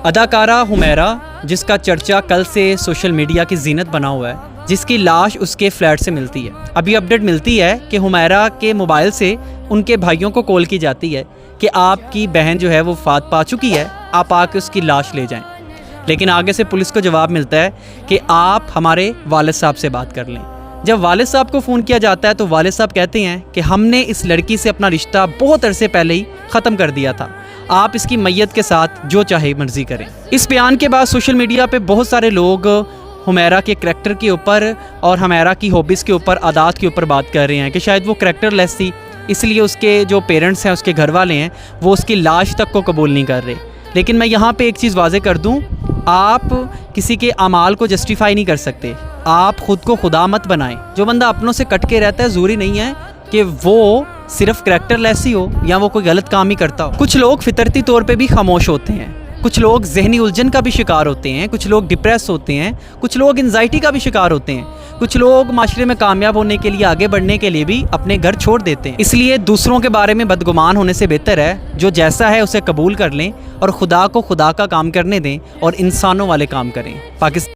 اداکارہ حمیرہ جس کا چرچا کل سے سوشل میڈیا کی زینت بنا ہوا ہے، جس کی لاش اس کے فلیٹ سے ملتی ہے۔ ابھی اپڈیٹ ملتی ہے کہ حمیرہ کے موبائل سے ان کے بھائیوں کو کال کی جاتی ہے کہ آپ کی بہن جو ہے وہ وفات پا چکی ہے، آپ آ کے اس کی لاش لے جائیں۔ لیکن آگے سے پولیس کو جواب ملتا ہے کہ آپ ہمارے والد صاحب سے بات کر لیں۔ جب والد صاحب کو فون کیا جاتا ہے تو والد صاحب کہتے ہیں کہ ہم نے اس لڑکی سے اپنا رشتہ بہت عرصے پہلے ہی ختم کر دیا تھا، آپ اس کی میت کے ساتھ جو چاہے مرضی کریں۔ اس بیان کے بعد سوشل میڈیا پہ بہت سارے لوگ حمیرہ کے کریکٹر کے اوپر اور حمیرہ کی ہابیز کے اوپر، عادات کے اوپر بات کر رہے ہیں کہ شاید وہ کریکٹر لیس تھی، اس لیے اس کے جو پیرنٹس ہیں، اس کے گھر والے ہیں، وہ اس کی لاش تک کو قبول نہیں کر رہے۔ لیکن میں یہاں پہ ایک چیز واضح کر دوں، آپ کسی کے اعمال کو جسٹیفائی نہیں کر سکتے، آپ خود کو خدا مت بنائیں۔ جو بندہ اپنوں سے کٹ کے رہتا ہے، ضروری نہیں ہے کہ وہ صرف کریکٹر لیس ہی ہو یا وہ کوئی غلط کام ہی کرتا ہو۔ کچھ لوگ فطرتی طور پہ بھی خاموش ہوتے ہیں، کچھ لوگ ذہنی الجھن کا بھی شکار ہوتے ہیں، کچھ لوگ ڈپریس ہوتے ہیں، کچھ لوگ انزائٹی کا بھی شکار ہوتے ہیں، کچھ لوگ معاشرے میں کامیاب ہونے کے لیے، آگے بڑھنے کے لیے بھی اپنے گھر چھوڑ دیتے ہیں۔ اس لیے دوسروں کے بارے میں بدگمان ہونے سے بہتر ہے جو جیسا ہے اسے قبول کر لیں اور خدا کو خدا کا کام کرنے دیں اور انسانوں والے کام کریں۔ پاکستان